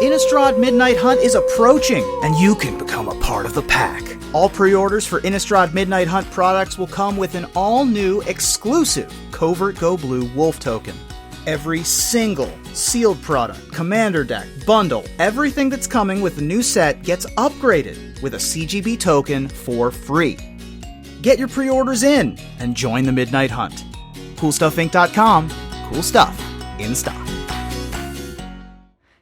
Innistrad Midnight Hunt is approaching, and you can become a part of the pack. All pre-orders for Innistrad Midnight Hunt products will come with an all-new exclusive Covert Go Blue Wolf token. Every single sealed product, commander deck, bundle, everything that's coming with the new set gets upgraded with a CGB token for free. Get your pre-orders in and join the Midnight Hunt. CoolStuffInc.com. Cool stuff in stock.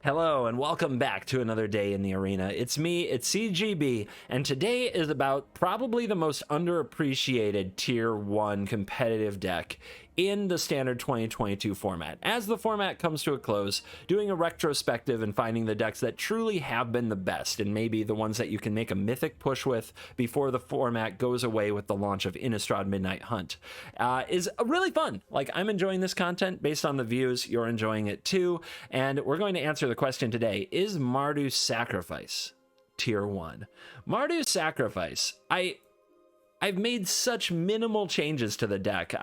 Hello and welcome back to another day in the arena. It's me, it's CGB, and today is about probably the most underappreciated Tier 1 competitive deck in the standard 2022 format. As the format comes to a close, doing a retrospective and finding the decks that truly have been the best, and maybe the ones that you can make a Mythic push with before the format goes away with the launch of Innistrad Midnight Hunt, is really fun. Like, I'm enjoying this content based on the views, you're enjoying it too, and we're going to answer the question today, is Mardu Sacrifice Tier 1? Mardu Sacrifice, I've made such minimal changes to the deck.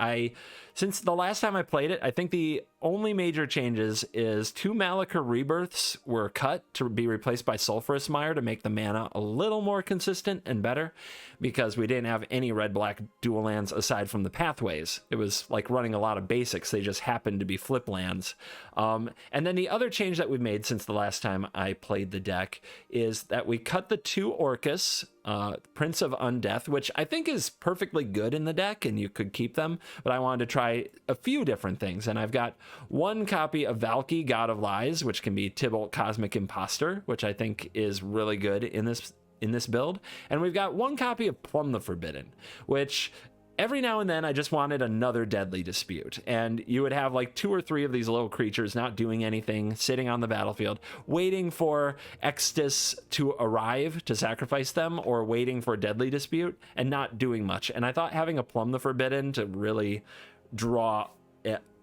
Since the last time I played it, I think the only major changes is 2 Malika Rebirths were cut to be replaced by Sulphurous Mire to make the mana a little more consistent and better, because we didn't have any red-black dual lands aside from the pathways. It was like running a lot of basics. They just happened to be flip lands. And then the other change that we've made since the last time I played the deck is that we cut the 2 Orcus, Prince of Undeath, which I think is perfectly good in the deck, and you could keep them, but I wanted to try a few different things, and I've got 1 copy of Valki, God of Lies, which can be Tibalt Cosmic Imposter, which I think is really good in this build, and we've got 1 copy of Plumb the Forbidden, which every now and then I just wanted another Deadly Dispute, and you would have like 2 or 3 of these little creatures not doing anything, sitting on the battlefield, waiting for Extus to arrive to sacrifice them, or waiting for Deadly Dispute and not doing much. And I thought having a Plumb the Forbidden to really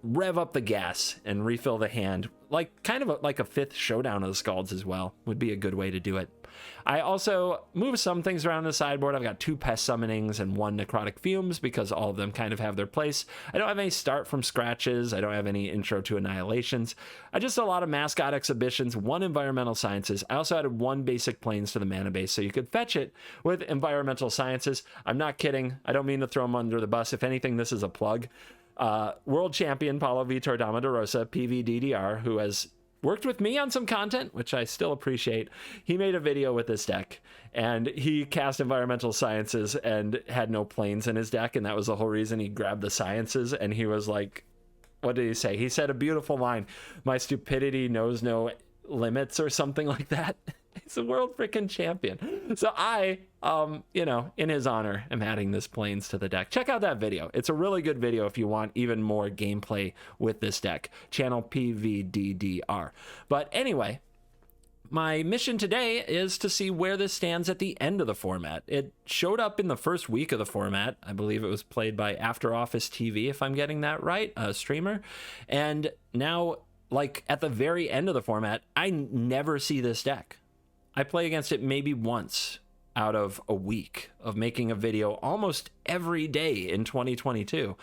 rev up the gas and refill the hand, like kind of like a 5th Showdown of the Scalds as well, would be a good way to do it. I also moved some things around the sideboard. I've got 2 Pest Summonings and 1 Necrotic Fumes because all of them kind of have their place. I don't have any start from scratches. I don't have any intro to annihilations. I just a lot of mascot exhibitions, 1 environmental sciences. I also added 1 basic planes to the mana base so you could fetch it with environmental sciences. I'm not kidding. I don't mean to throw them under the bus. If anything, this is a plug. World champion Paulo Vitor Dama de Rosa, PVDDR, who has worked with me on some content, which I still appreciate. He made a video with this deck, and he cast environmental sciences and had no planes in his deck, and that was the whole reason he grabbed the sciences. And he was like, what did he say? He said a beautiful line, "My stupidity knows no limits," or something like that. He's a world freaking champion. So I, in his honor, am adding this planes to the deck. Check out that video. It's a really good video if you want even more gameplay with this deck. Channel PVDDR. But anyway, my mission today is to see where this stands at the end of the format. It showed up in the first week of the format. I believe it was played by After Office TV, if I'm getting that right, a streamer. And now, like, at the very end of the format, I never see this deck. I play against it maybe once out of a week of making a video almost every day in 2022.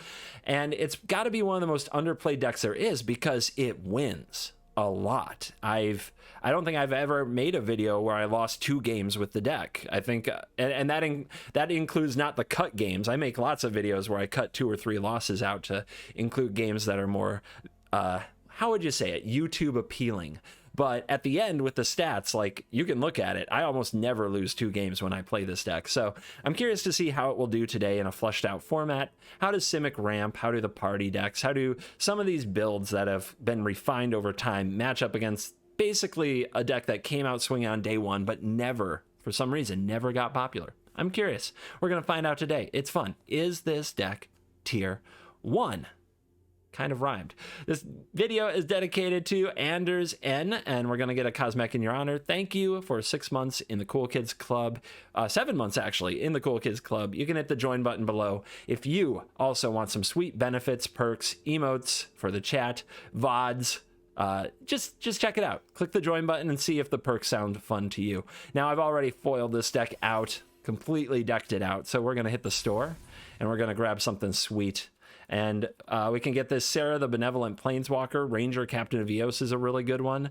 And it's got to be one of the most underplayed decks there is because it wins a lot. I don't think I've ever made a video where I lost 2 games with the deck. I think, and that includes not the cut games. I make lots of videos where I cut 2 or 3 losses out to include games that are more, how would you say it, YouTube appealing. But at the end with the stats, like, you can look at it, I almost never lose 2 games when I play this deck. So I'm curious to see how it will do today in a fleshed out format. How does Simic ramp? How do the party decks? How do some of these builds that have been refined over time match up against basically a deck that came out swinging on day 1, but never, for some reason, never got popular? I'm curious. We're going to find out today. It's fun. Is this deck Tier 1? Kind of rhymed. This video is dedicated to Anders N, and we're going to get a Cosmec in your honor. Thank you for 6 months in the Cool Kids Club. 7 months, actually, in the Cool Kids Club. You can hit the join button below. If you also want some sweet benefits, perks, emotes for the chat, VODs, just check it out. Click the join button and see if the perks sound fun to you. Now, I've already foiled this deck out, completely decked it out, so we're going to hit the store, and we're going to grab something sweet. And we can get this Sarah the Benevolent Planeswalker. Ranger Captain of Eos is a really good one.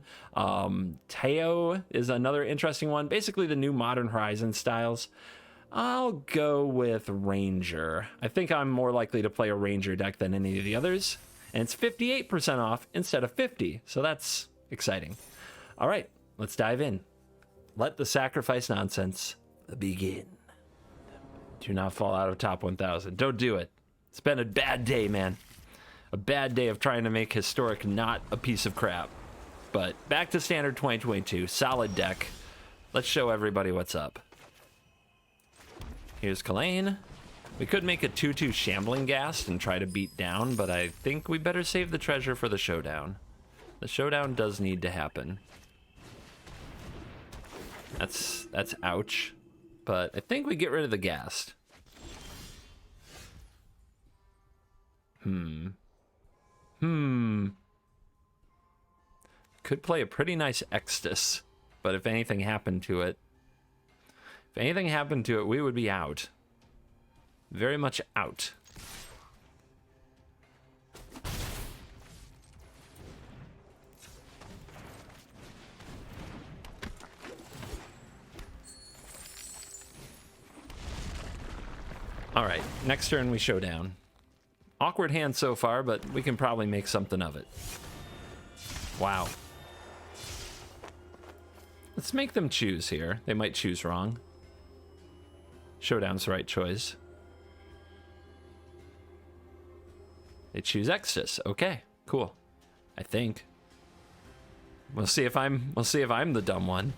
Teo is another interesting one. Basically the new Modern Horizon styles. I'll go with Ranger. I think I'm more likely to play a Ranger deck than any of the others. And it's 58% off instead of 50. So that's exciting. All right, let's dive in. Let the sacrifice nonsense begin. Do not fall out of top 1,000. Don't do it. It's been a bad day, man. A bad day of trying to make Historic not a piece of crap. But back to Standard 2022. Solid deck. Let's show everybody what's up. Here's Kalane. We could make a 2/2 Shambling Ghast and try to beat down, but I think we better save the treasure for the showdown. The showdown does need to happen. That's ouch. But I think we get rid of the Ghast. Could play a pretty nice Extus, but if anything happened to it, we would be out. Very much out. All right, next turn we showdown. Awkward hand so far, but we can probably make something of it. Wow. Let's make them choose here. They might choose wrong. Showdown's the right choice. They choose Extus. Okay, cool. I think. We'll see if I'm the dumb one.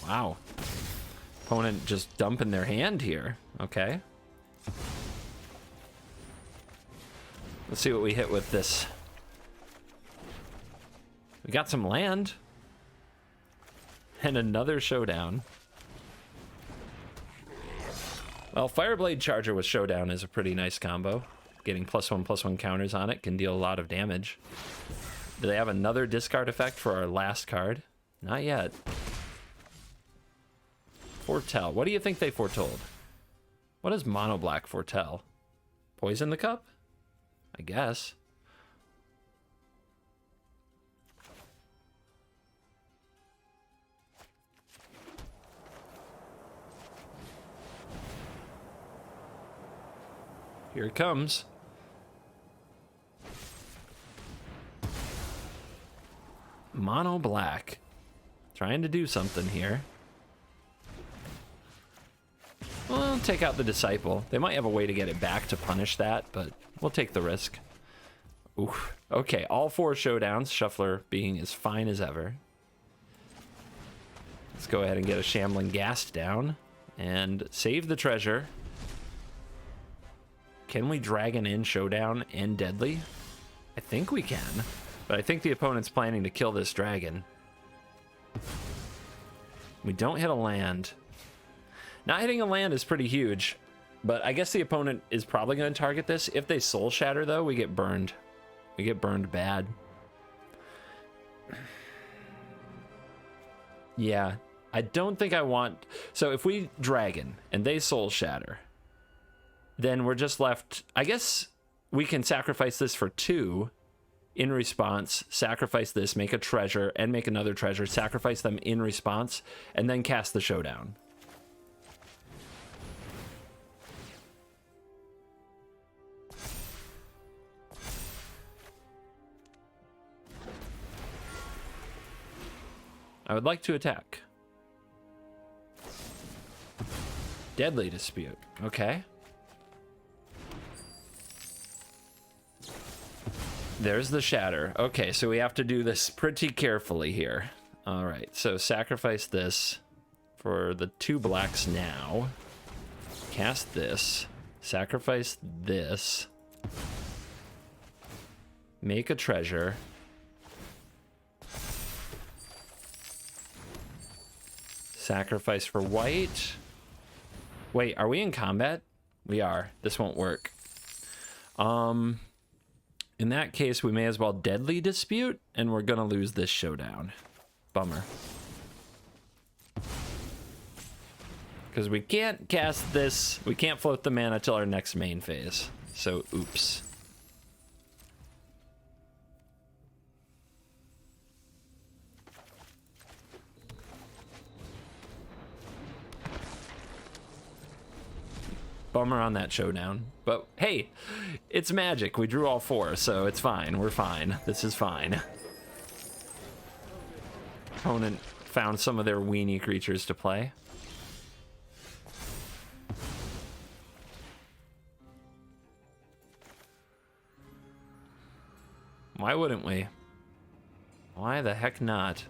Wow. Opponent just dumping their hand here. Okay. Let's see what we hit with this. We got some land. And another showdown. Well, Fireblade Charger with Showdown is a pretty nice combo. Getting +1/+1 counters on it can deal a lot of damage. Do they have another discard effect for our last card? Not yet. Foretell. What do you think they foretold? What does Mono Black foretell? Poison the cup? I guess. Here it comes. Mono Black. Trying to do something here. Well, take out the Disciple. They might have a way to get it back to punish that, but we'll take the risk. Oof. Okay, all 4 showdowns. Shuffler being as fine as ever. Let's go ahead and get a Shambling Ghast down and save the treasure. Can we Dragon in Showdown and Deadly? I think we can, but I think the opponent's planning to kill this dragon. We don't hit a land. Not hitting a land is pretty huge, but I guess the opponent is probably going to target this. If they Soul Shatter, though, we get burned. We get burned bad. Yeah, I don't think I want... So if we Dragon and they Soul Shatter, then we're just left... I guess we can sacrifice this for 2 in response, sacrifice this, make a treasure, and make another treasure, sacrifice them in response, and then cast the Showdown. I would like to attack. Deadly Dispute. Okay. There's the Shatter. Okay, so we have to do this pretty carefully here. All right, so sacrifice this for the 2 blacks now. Cast this. Sacrifice this. Make a treasure. Sacrifice for white. Wait, are we in combat? We are. This won't work. In that case, we may as well Deadly Dispute, and we're gonna lose this showdown. Bummer. Because we can't cast this, we can't float the mana till our next main phase. So, oops. Bummer on that showdown. But hey, it's Magic. We drew all 4, so it's fine. We're fine. This is fine. Opponent found some of their weenie creatures to play. Why wouldn't we? Why the heck not?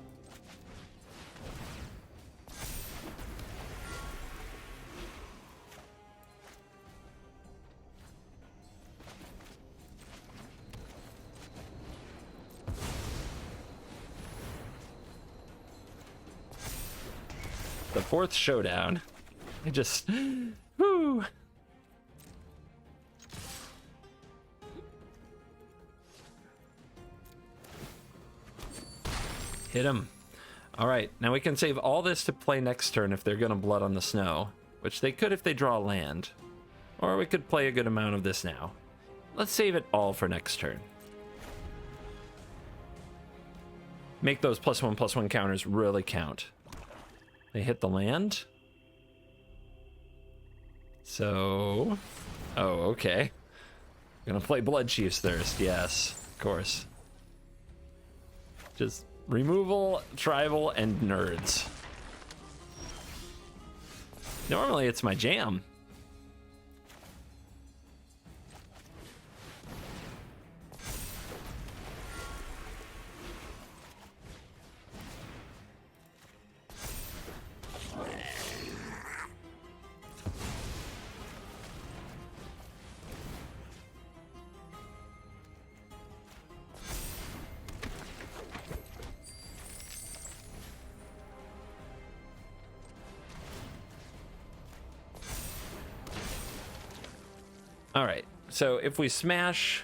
The 4th showdown. I just... Whoo! Hit him. All right, now we can save all this to play next turn if they're gonna Blood on the Snow, which they could if they draw land. Or we could play a good amount of this now. Let's save it all for next turn. Make those +1/+1 counters really count. They hit the land. So... Oh, okay. Gonna play Blood Chief's Thirst, yes, of course. Just removal, tribal, and nerds. Normally it's my jam. All right, so if we smash,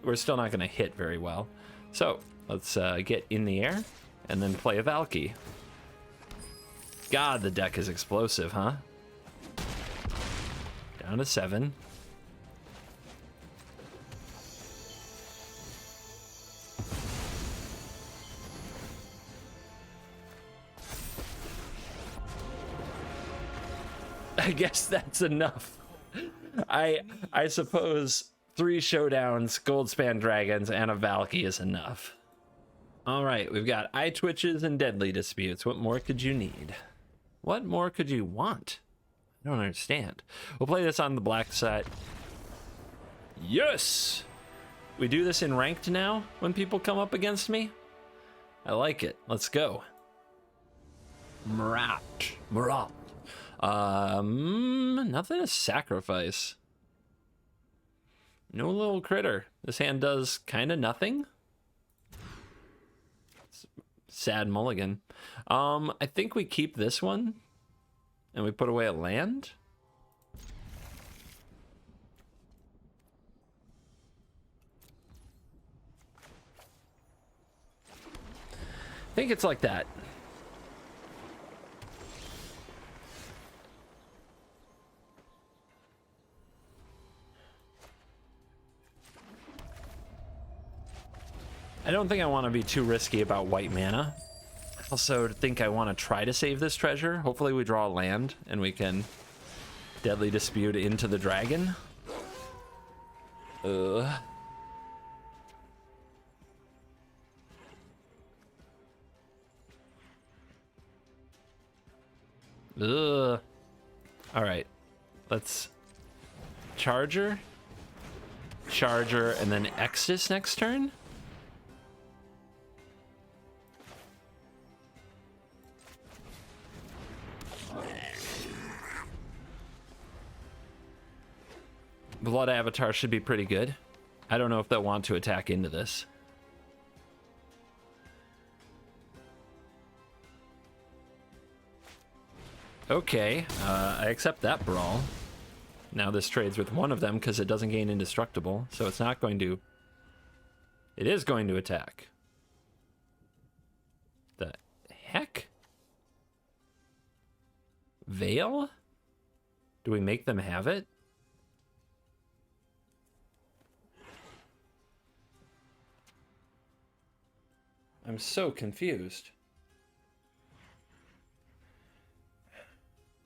we're still not going to hit very well. So let's get in the air and then play a Valky. God, the deck is explosive, huh? Down to 7. I guess that's enough. I suppose 3 showdowns, Goldspan Dragons, and a Valky is enough. All right, we've got Eye Twitches and Deadly Disputes. What more could you need? What more could you want? I don't understand. We'll play this on the black side. Yes! We do this in ranked now when people come up against me? I like it. Let's go. Murat. Nothing to sacrifice. No little critter. This hand does kind of nothing. Sad mulligan. I think we keep this one and we put away a land. I think it's like that. I don't think I want to be too risky about white mana. I also think I want to try to save this treasure. Hopefully we draw a land and we can Deadly Dispute into the dragon. Ugh. All right, let's Charger, and then Exodus next turn. Blood Avatar should be pretty good. I don't know if they'll want to attack into this. Okay, I accept that brawl. Now this trades with one of them because it doesn't gain indestructible, so it's not going to... It is going to attack. The heck? Veil? Do we make them have it? I'm so confused.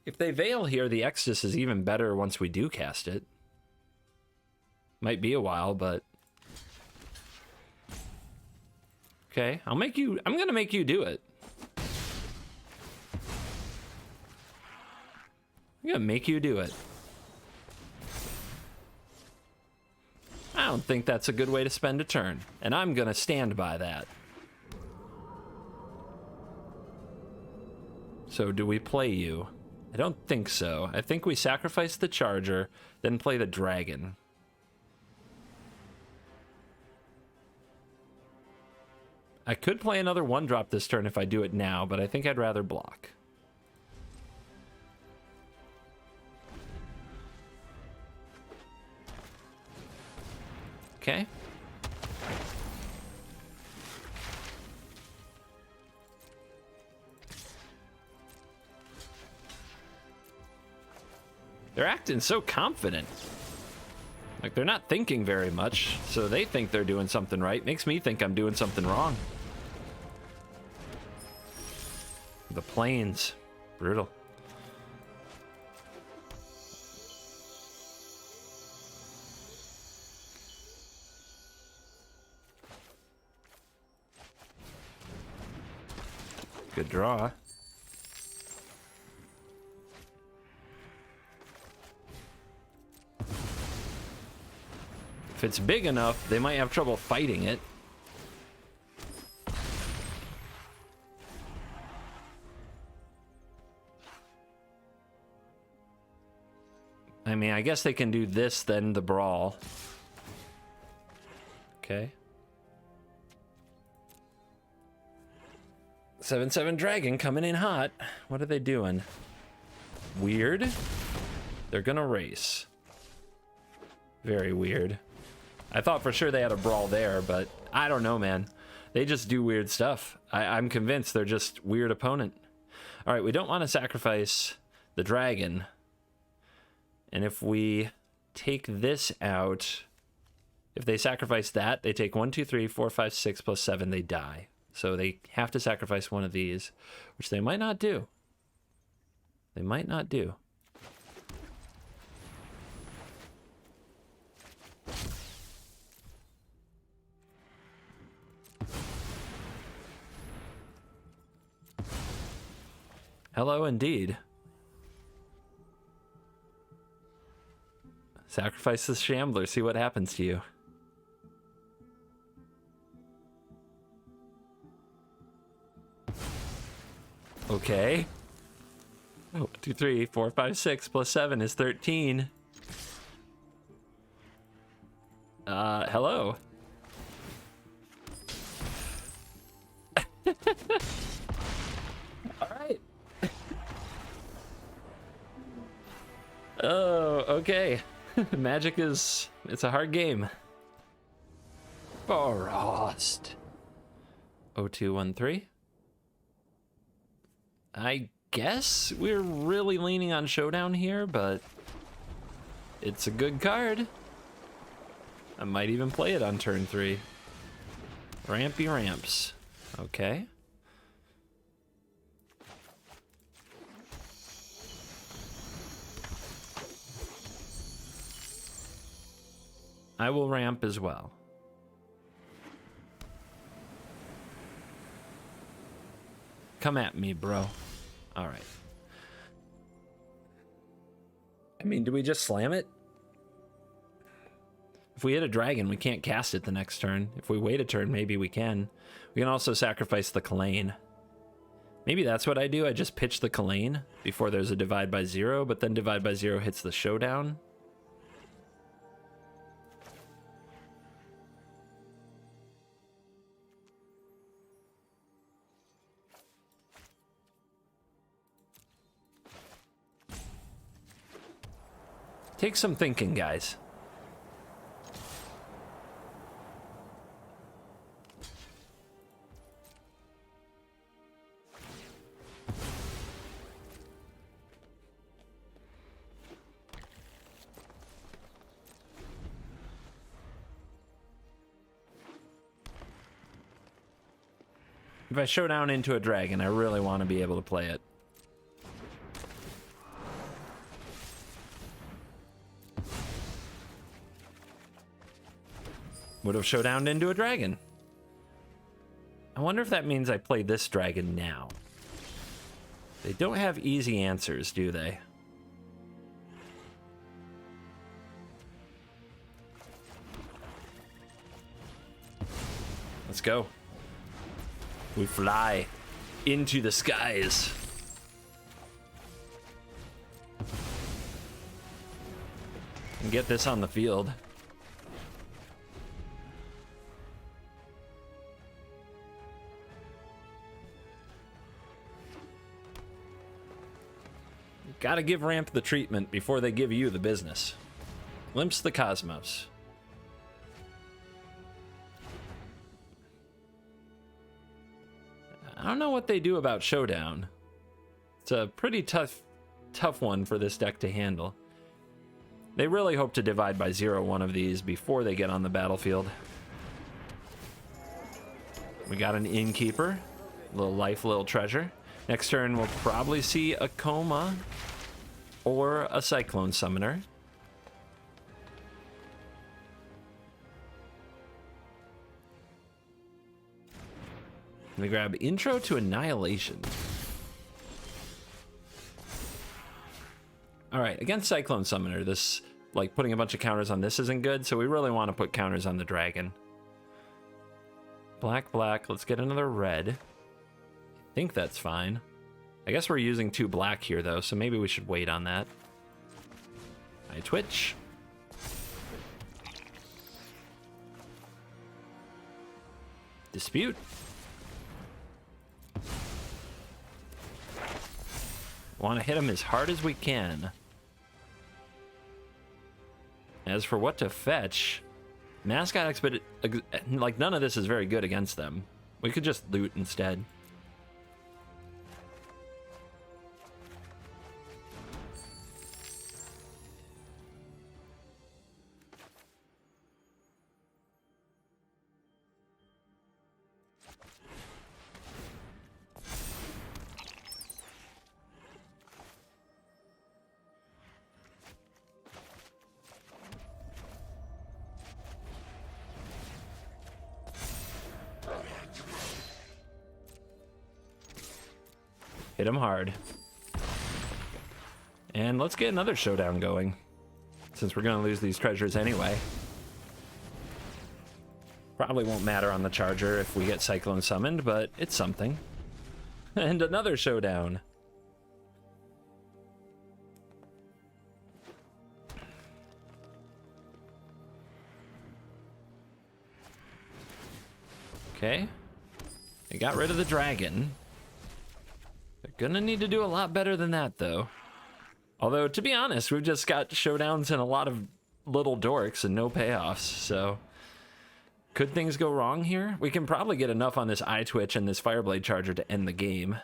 If they Veil here, the Exodus is even better once we do cast it. Might be a while, but... Okay, I'm gonna make you do it. I'm gonna make you do it. I don't think that's a good way to spend a turn, and I'm gonna stand by that. So do we play you? I don't think so. I think we sacrifice the Charger, then play the Dragon. I could play another 1-drop this turn if I do it now, but I think I'd rather block. Okay. They're acting so confident. Like, they're not thinking very much, so they think they're doing something right. Makes me think I'm doing something wrong. The planes. Brutal. Good draw. If it's big enough, they might have trouble fighting it. I mean, I guess they can do this, then the brawl. Okay. 7/7 Dragon coming in hot. What are they doing? Weird. They're gonna race. Very weird. I thought for sure they had a brawl there, but I don't know, man. They just do weird stuff. I'm convinced they're just weird opponent. All right, we don't want to sacrifice the Dragon. And if we take this out, if they sacrifice that, they take 1, 2, 3, 4, 5, 6 plus 7, they die. So they have to sacrifice one of these, which they might not do. They might not do. Hello, indeed. Sacrifice the Shambler, see what happens to you. Okay. 1, 2, 3, 4, 5, 6 plus 7 is 13. Hello. All right. Oh, okay. Magic it's a hard game. Frost. 0213. I guess we're really leaning on Showdown here, but it's a good card. I might even play it on turn 3. Rampy ramps. Okay. I will ramp as well. Come at me, bro. All right. I mean, do we just slam it? If we hit a dragon, we can't cast it the next turn. If we wait a turn, maybe we can. We can also sacrifice the Kalane. Maybe that's what I do. I just pitch the Kalane before there's a divide by 0, but then divide by 0 hits the Showdown. Take some thinking, guys. If I showdown into a dragon, I really want to be able to play it. Would have showdowned into a dragon. I wonder if that means I play this dragon now. They don't have easy answers, do they? Let's go. We fly into the skies. And get this on the field. Gotta give Ramp the treatment before they give you the business. Glimpse the cosmos. I don't know what they do about Showdown. It's a pretty tough one for this deck to handle. They really hope to divide by 0 one of these before they get on the battlefield. We got an Innkeeper. Little life, little treasure. Next turn, we'll probably see a Coma or a Cyclone Summoner. We grab Intro to Annihilation. All right, against Cyclone Summoner, this, like, putting a bunch of counters on this isn't good, so we really want to put counters on the dragon. Black, black, let's get another red. I think that's fine. I guess we're using 2 black here, though, so maybe we should wait on that. I twitch. Dispute. Want to hit him as hard as we can. As for what to fetch, Mascot Expedition, like, none of this is very good against them. We could just loot instead. Hit him hard. And let's get another showdown going, since we're going to lose these treasures anyway. Probably won't matter on the Charger if we get Cyclone summoned, but it's something. And another showdown. Okay. They got rid of the dragon. They're gonna need to do a lot better than that, though. Although, to be honest, we've just got showdowns and a lot of little dorks and no payoffs, so... Could things go wrong here? We can probably get enough on this Eye Twitch and this Fireblade Charger to end the game.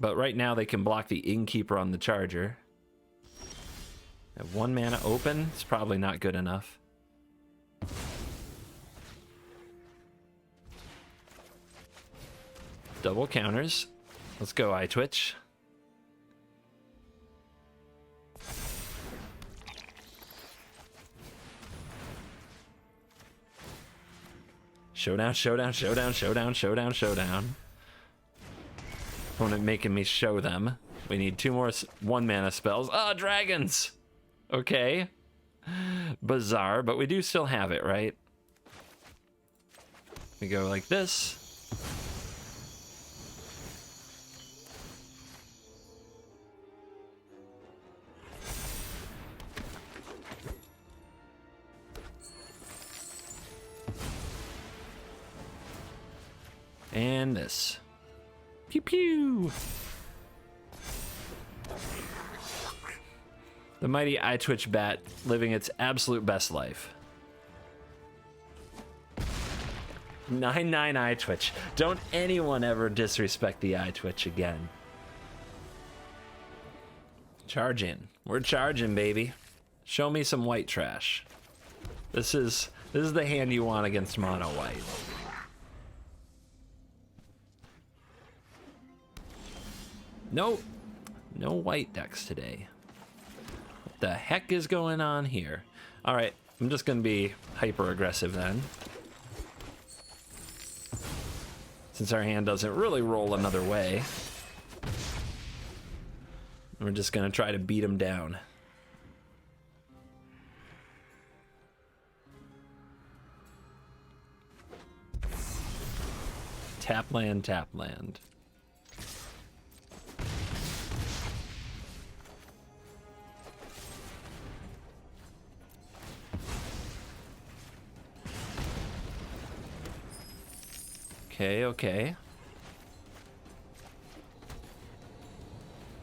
But right now they can block the Innkeeper on the Charger. Have 1 mana open, it's probably not good enough. Double counters. Let's go, Eye Twitch. Showdown, showdown, showdown, showdown, showdown, showdown. Opponent making me show them. We need 2 more 1 mana spells. Ah, dragons! Okay. Bizarre, but we do still have it, right? We go like this. And this. Pew pew! The mighty Eye Twitch bat living its absolute best life. 9/9 Eye Twitch. Don't anyone ever disrespect the Eye Twitch again. Charge in. We're charging, baby. Show me some white trash. This is the hand you want against mono white. Nope. No white decks today. What the heck is going on here? Alright, I'm just gonna be hyper aggressive then. Since our hand doesn't really roll another way. We're just gonna try to beat him down. Tap land, tap land. Okay, okay.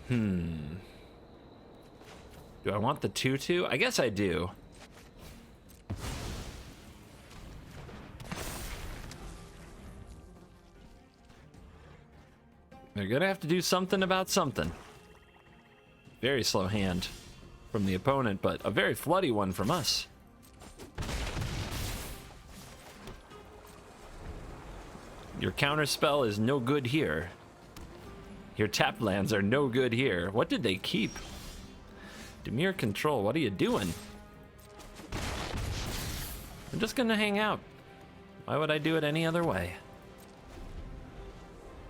Do I want the 2/2? I guess I do. They're gonna have to do something about something. Very slow hand from the opponent, but a very floody one from us. Your counterspell is no good here. Your tap lands are no good here. What did they keep? Demir control, what are you doing? I'm just gonna hang out. Why would I do it any other way?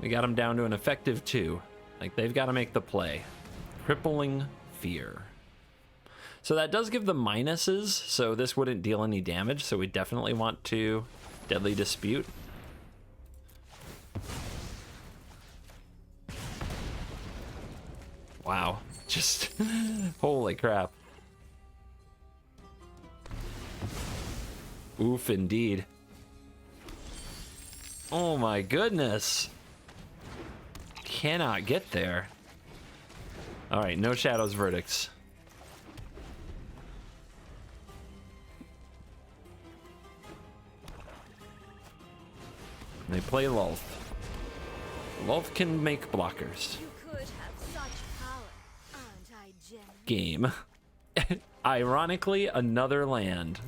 We got them down to an effective 2. Like, they've got to make the play. Crippling Fear. So that does give them minuses, so this wouldn't deal any damage, so we definitely want to Deadly Dispute. Wow, just holy crap. Oof, indeed. Oh my goodness. Cannot get there. All right, no Shadows Verdicts. They play Lulth. Lulth can make blockers. You could have such power, aren't I, Jen? Game. Ironically, another land.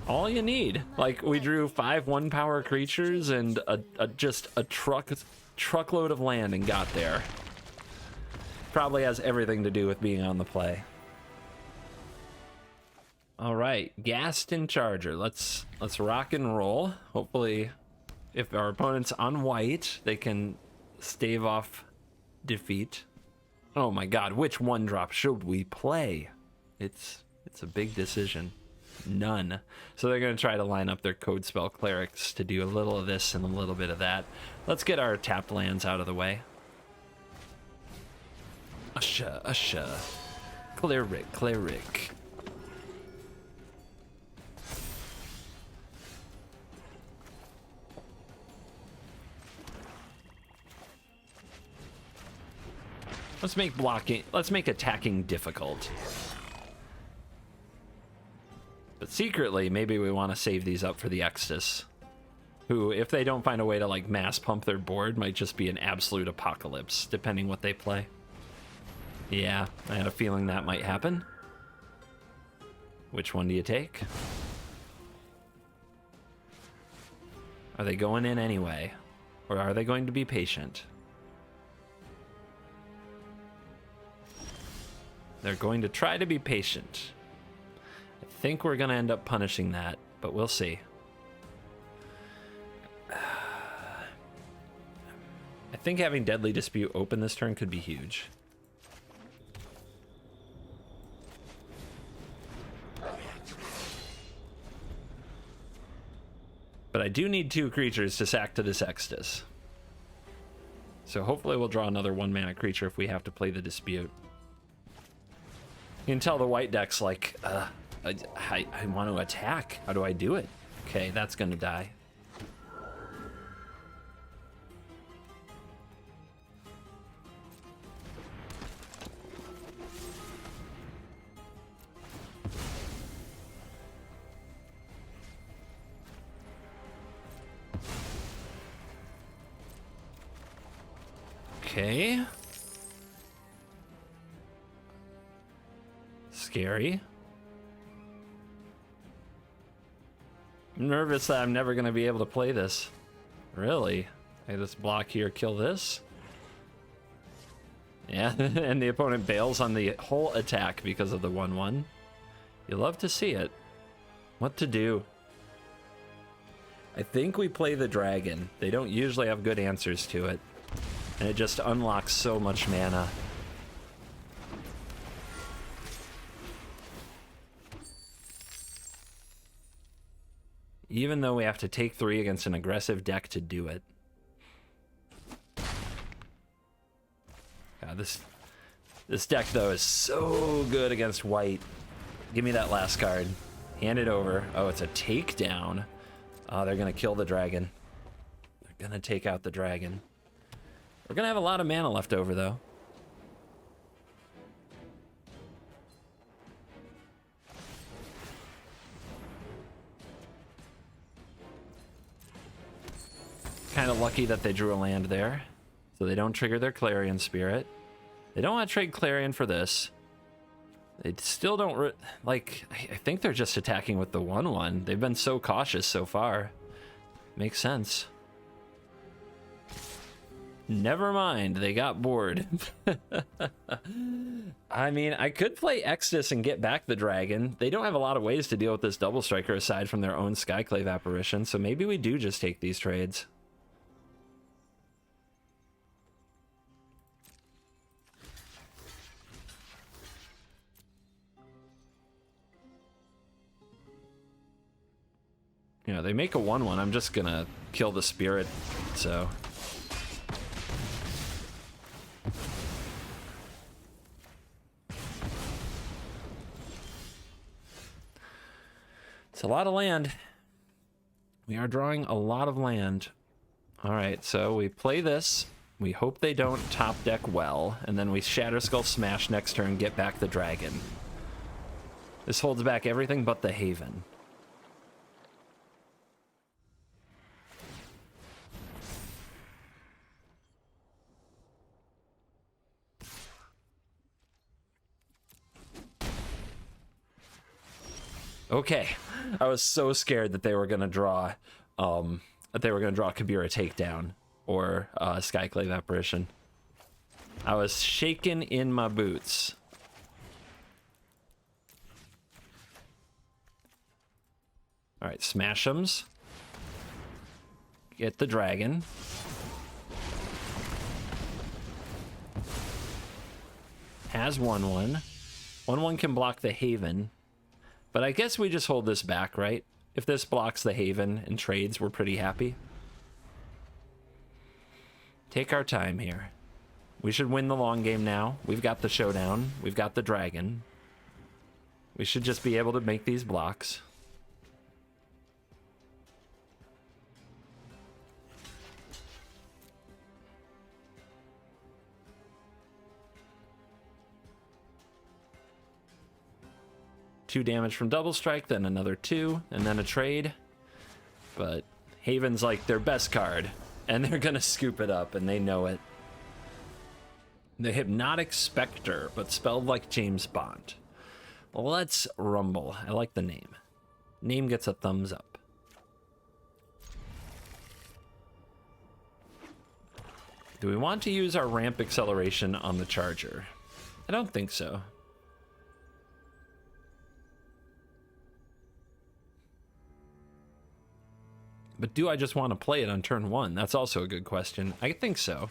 All you need. Like, we drew 5 1-power creatures and just a truckload of land and got there. Probably has everything to do with being on the play. All right, Gaston Charger. Let's rock and roll. Hopefully, if our opponent's on white, they can stave off defeat. Oh my God, which 1-drop should we play? It's a big decision. None. So they're going to try to line up their Code Spell Clerics to do a little of this and a little bit of that. Let's get our tapped lands out of the way. Usha, Usha. Cleric, Cleric. Let's make attacking difficult. But secretly, maybe we want to save these up for the Extus, who, if they don't find a way to like mass pump their board, might just be an absolute apocalypse, depending what they play. Yeah, I had a feeling that might happen. Which one do you take? Are they going in anyway? Or are they going to be patient? They're going to try to be patient. I think we're going to end up punishing that, but we'll see. I think having Deadly Dispute open this turn could be huge. But I do need 2 creatures to sack to this Extus. So hopefully we'll draw another 1-mana creature if we have to play the Dispute. You can tell the white deck's like, I want to attack. How do I do it? Okay, that's gonna die. Okay. Scary. I'm nervous that I'm never going to be able to play this. Really? I just block here, kill this? Yeah, and the opponent bails on the whole attack because of the 1/1. You love to see it. What to do? I think we play the dragon. They don't usually have good answers to it. And it just unlocks so much mana. Even though we have to take 3 against an aggressive deck to do it. God, this deck, though, is so good against white. Give me that last card. Hand it over. Oh, it's a takedown. Oh, they're going to kill the dragon. They're going to take out the dragon. We're going to have a lot of mana left over, though. Kind of lucky that they drew a land there, so they don't trigger their Clarion Spirit. They don't want to trade Clarion for this. They still don't, like, I think they're just attacking with the 1/1. They've been so cautious so far. Makes sense. Never mind, they got bored. I mean, I could play Exodus and get back the dragon. They don't have a lot of ways to deal with this double striker aside from their own Skyclave apparition, so maybe we do just take these trades. You know, they make a 1/1. I'm just gonna kill the spirit, so. It's a lot of land. We are drawing a lot of land. All right, so we play this. We hope they don't top deck well, and then we Shatter Skull Smash next turn, get back the dragon. This holds back everything but the Haven. Okay, I was so scared that they were gonna draw, Kabira Takedown or Skyclave Apparition. I was shaking in my boots. All right, smash 'ems. Get the dragon. Has 1/1. 1/1 can block the Haven. But I guess we just hold this back, right? If this blocks the Haven and trades, we're pretty happy. Take our time here. We should win the long game now. We've got the showdown. We've got the dragon. We should just be able to make these blocks. Two damage from double strike, then another 2, and then a trade. But Haven's like their best card, and they're gonna scoop it up, and they know it. The Hypnotic Spectre, but spelled like James Bond. Let's rumble. I like the name. Name gets a thumbs up. Do we want to use our ramp acceleration on the Charger? I don't think so. But do I just want to play it on turn 1? That's also a good question. I think so.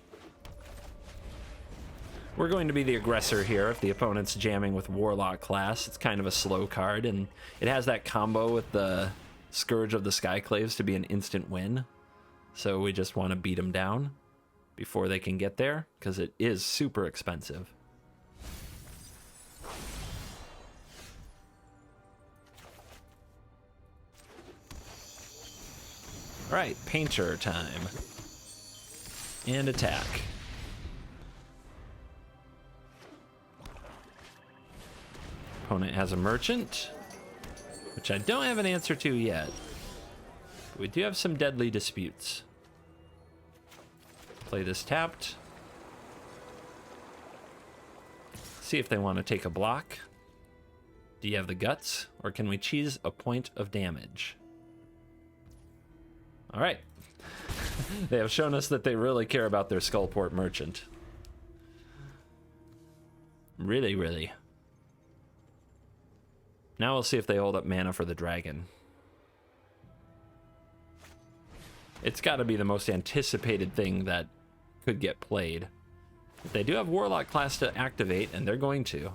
We're going to be the aggressor here if the opponent's jamming with Warlock class. It's kind of a slow card, and it has that combo with the Scourge of the Skyclaves to be an instant win. So we just want to beat them down before they can get there, because it is super expensive. All right, Painter time. And attack. Opponent has a Merchant, which I don't have an answer to yet. We do have some deadly disputes. Play this tapped. see if they want to take a block. Do you have the guts? Or can we cheese a point of damage? All right. They have shown us that they really care about their Skullport Merchant. Really, really. Now we'll see if they hold up mana for the dragon. It's got to be the most anticipated thing that could get played. But they do have Warlock class to activate, and they're going to.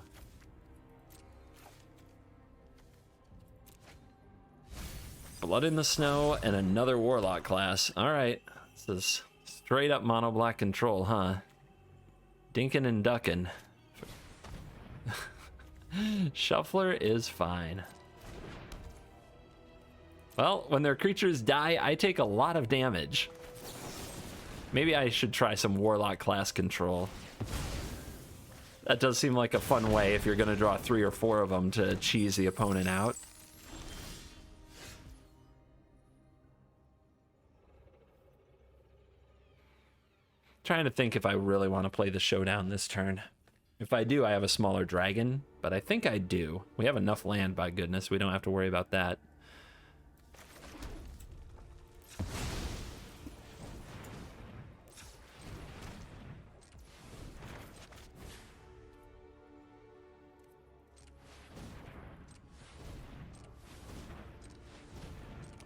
Blood in the Snow and another Warlock class. All right. This is straight up mono black control, huh? Dinkin' and duckin'. Shuffler is fine. Well, when their creatures die, I take a lot of damage. Maybe I should try some Warlock class control. That does seem like a fun way if you're going to draw 3 or 4 of them to cheese the opponent out. Trying to think if I really want to play the showdown this turn. If I do, I have a smaller dragon, but I think I do. We have enough land, by goodness. We don't have to worry about that.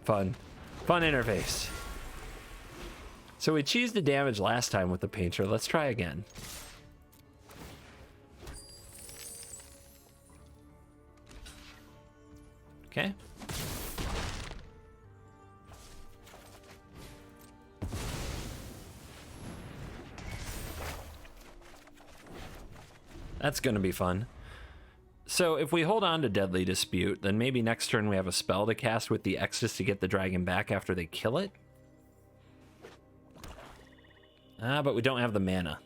Fun. Fun interface. So we cheesed the damage last time with the painter. Let's try again. Okay. That's going to be fun. So if we hold on to Deadly Dispute, then maybe next turn we have a spell to cast with the Exodus to get the dragon back after they kill it. But we don't have the mana.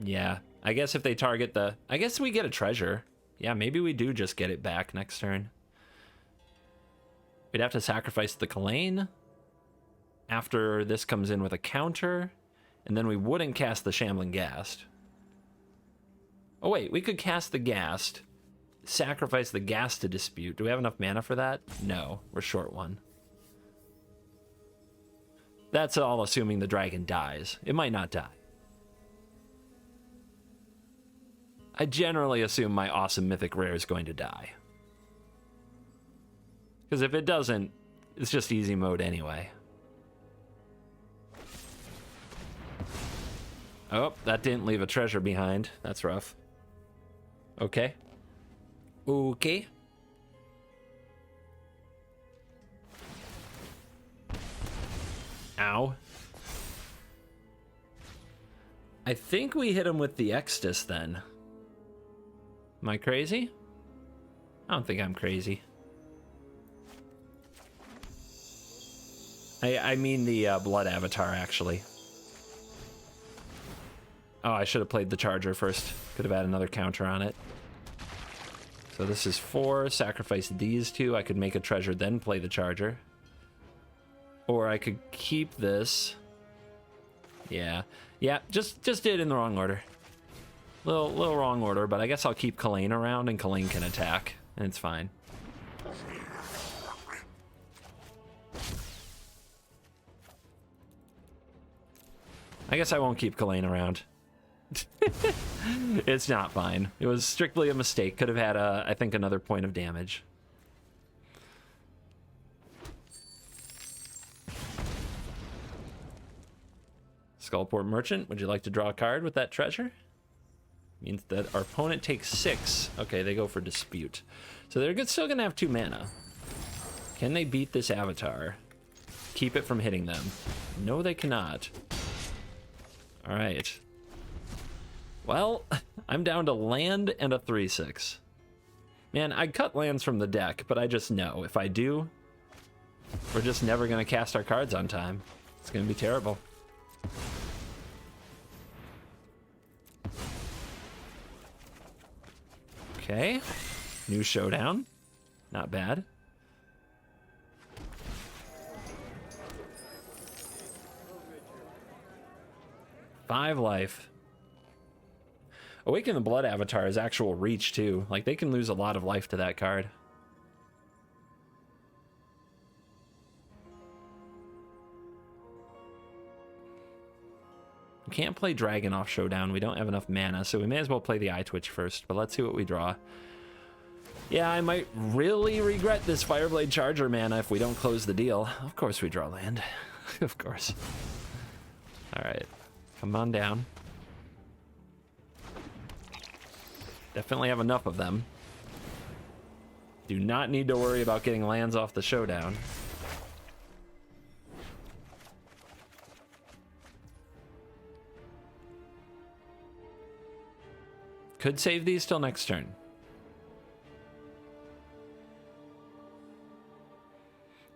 Yeah, I guess if they target the... I guess we get a treasure. Yeah, maybe we do just get it back next turn. We'd have to sacrifice the Kalane after this comes in with a counter, and then we wouldn't cast the Shambling Ghast. Oh wait, we could cast the Ghast, sacrifice the Ghast to Dispute. Do we have enough mana for that? No, we're short one. That's all assuming the dragon dies. It might not die. I generally assume my awesome mythic rare is going to die. Because if it doesn't, it's just easy mode anyway. Oh, that didn't leave a treasure behind. That's rough. Okay. Okay. Ow. I think we hit him with the Exodus then. Am I crazy? I don't think I'm crazy. I mean the Blood Avatar, actually. Oh, I should have played the Charger first. Could have had another counter on it. So this is 4. Sacrifice these 2. I could make a treasure, then play the Charger. Or I could keep this. Yeah. Yeah, just did it in the wrong order. Little wrong order, but I guess I'll keep Kalane around and Kalane can attack. And it's fine. I guess I won't keep Kalane around. It's not fine. It was strictly a mistake. Could have had, I think, another point of damage. Skullport Merchant, would you like to draw a card with that treasure? Means that our opponent takes 6. Okay, they go for Dispute. So they're still going to have 2 mana. Can they beat this Avatar? Keep it from hitting them? No, they cannot. All right. Well, I'm down to land and a 3/6. Man, I cut lands from the deck, but I just know if I do, we're just never going to cast our cards on time. It's going to be terrible. Okay. New showdown. Not bad. Five life. Awaken the Blood Avatar is actual reach, too. Like, they can lose a lot of life to that card. We can't play Dragon off Showdown. We don't have enough mana, so we may as well play the Eye Twitch first. But let's see what we draw. Yeah, I might really regret this Fireblade Charger mana if we don't close the deal. Of course we draw land. Of course. Alright. Come on down. Definitely have enough of them. Do not need to worry about getting lands off the Showdown. Could save these till next turn.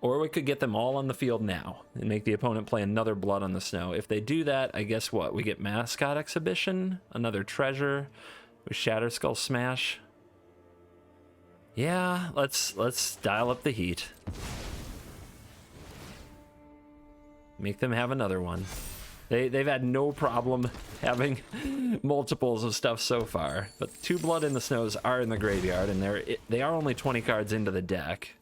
Or we could get them all on the field now and make the opponent play another Blood on the Snow. If they do that, I guess what? We get Mascot Exhibition, another treasure, with Shatter Skull Smash. Yeah, let's dial up the heat. Make them have another one. They've had no problem having multiples of stuff so far. But 2 Blood in the Snows are in the graveyard, and they are only 20 cards into the deck.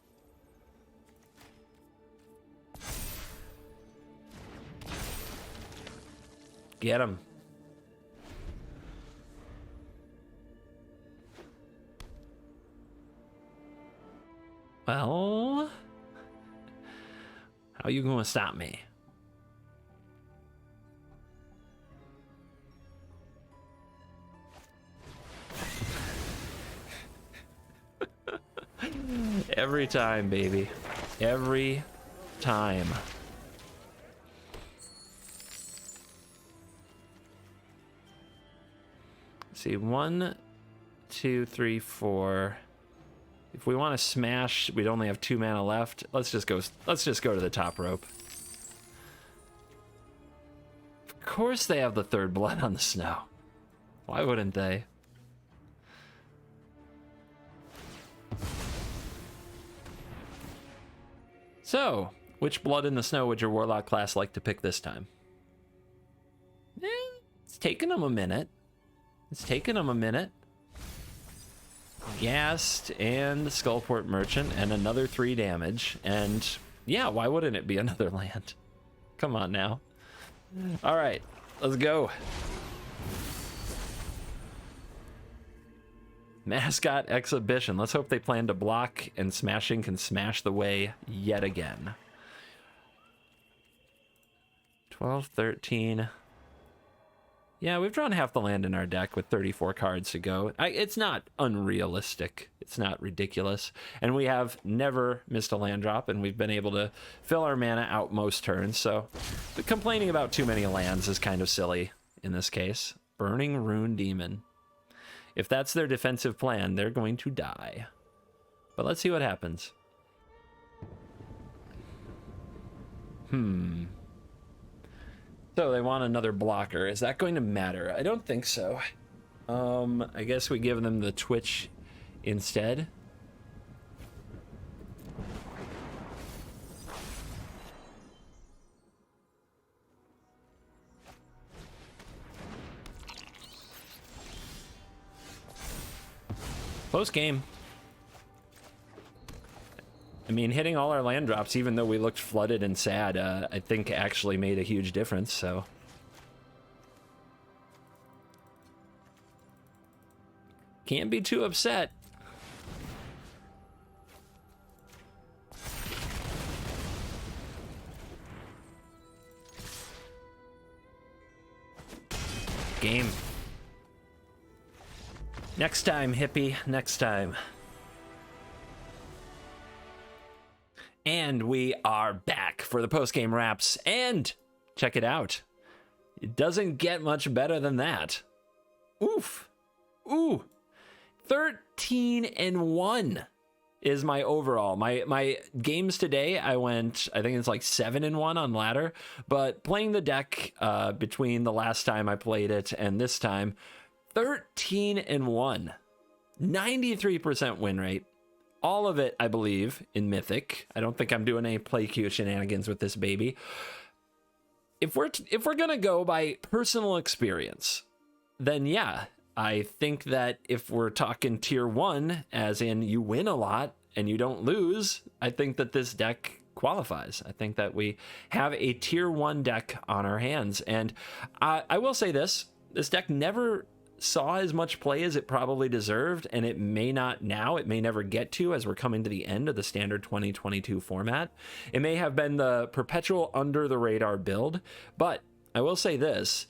Get him. Well, how are you going to stop me? Every time, baby. Every time. See, 1, 2, 3, 4. If we want to smash, we'd only have 2 mana left. Let's just go to the top rope. Of course they have the 3rd Blood on the Snow. Why wouldn't they? So, which Blood in the Snow would your Warlock class like to pick this time? It's taken them a minute. It's taken them a minute. Ghast and Skullport Merchant and another 3 damage. And yeah, why wouldn't it be another land? Come on now. All right, let's go. Mascot Exhibition. Let's hope they plan to block and Smashing can smash the way yet again. 12, 13. Yeah, we've drawn half the land in our deck with 34 cards to go. It's not unrealistic. It's not ridiculous. And we have never missed a land drop, and we've been able to fill our mana out most turns. So complaining about too many lands is kind of silly in this case. Burning Rune Demon. If that's their defensive plan, they're going to die. But let's see what happens. So they want another blocker. Is that going to matter? I don't think so. I guess we give them the Twitch instead. Close game. I mean, hitting all our land drops, even though we looked flooded and sad, I think actually made a huge difference, so. Can't be too upset. Game. Next time, hippie. Next time. And we are back for the post-game wraps. And check it out. It doesn't get much better than that. Oof. Ooh. 13-1 is my overall. My games today, I think it's like 7-1 on ladder. But playing the deck between the last time I played it and this time, 13-1. 93% win rate. All of it, I believe, in Mythic. I don't think I'm doing any play queue shenanigans with this baby. If we're gonna go by personal experience, then yeah, I think that if we're talking tier 1, as in you win a lot and you don't lose, I think that this deck qualifies. I think that we have a tier 1 deck on our hands. And I will say this deck never saw as much play as it probably deserved, and it may not now. It may never get to, as we're coming to the end of the standard 2022 format. It may have been the perpetual under the radar build, but I will say this.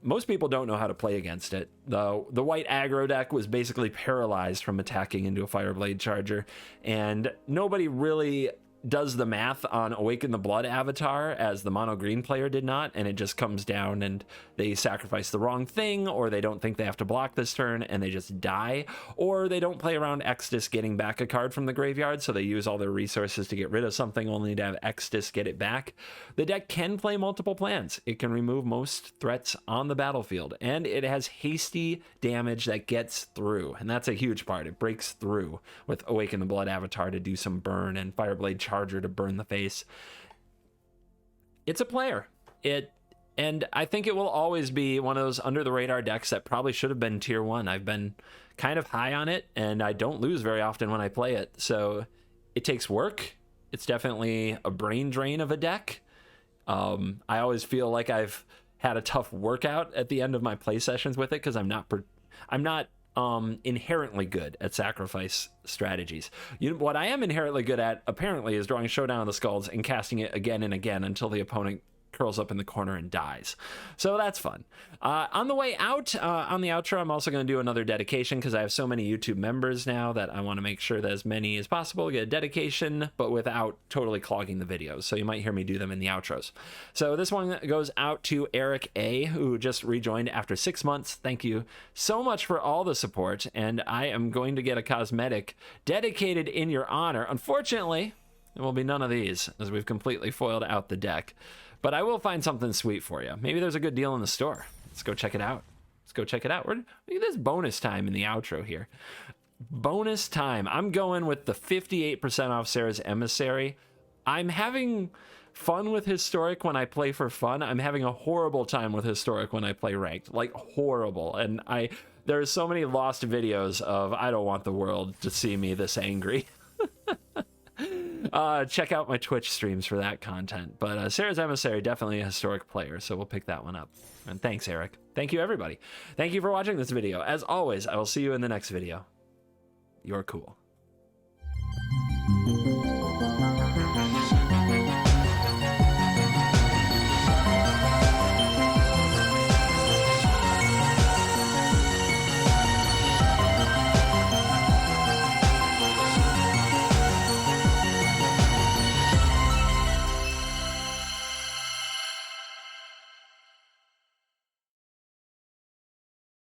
Most people don't know how to play against it. The white aggro deck was basically paralyzed from attacking into a Fireblade Charger, and nobody really does the math on Awaken the Blood avatar as the mono green player did not, and it just comes down and they sacrifice the wrong thing, or they don't think they have to block this turn and they just die, or they don't play around Exodus getting back a card from the graveyard, so they use all their resources to get rid of something only to have Exodus get it back. The deck can play multiple plans. It can remove most threats on the battlefield, and it has hasty damage that gets through, and that's a huge part. It breaks through with Awaken the Blood avatar to do some burn and Fireblade Charger to burn the face. It's a player. And I think it will always be one of those under the radar decks that probably should have been tier 1. I've been kind of high on it, and I don't lose very often when I play it. So it takes work. It's definitely a brain drain of a deck. I always feel like I've had a tough workout at the end of my play sessions with it because I'm not inherently good at sacrifice strategies. What I am inherently good at, apparently, is drawing Showdown of the Skulls and casting it again and again until the opponent curls up in the corner and dies. So that's fun. On the way out, on the outro, I'm also going to do another dedication because I have so many YouTube members now that I want to make sure that as many as possible get a dedication, but without totally clogging the videos. So you might hear me do them in the outros. So this one goes out to Eric A, who just rejoined after 6 months. Thank you so much for all the support, and I am going to get a cosmetic dedicated in your honor. Unfortunately, there will be none of these, as we've completely foiled out the deck. But I will find something sweet for you. Maybe there's a good deal in the store. Let's go check it out. Look at this bonus time in the outro here. Bonus time. I'm going with the 58% off Sarah's Emissary. I'm having fun with Historic when I play for fun. I'm having a horrible time with Historic when I play Ranked. Like, horrible. And there's so many lost videos of I don't want the world to see me this angry. Check out my Twitch streams for that content. But Sarah's Emissary, definitely a Historic player, so we'll pick that one up. And thanks, Eric. Thank you, everybody. Thank you for watching this video. As always, I will see you in the next video. You're cool.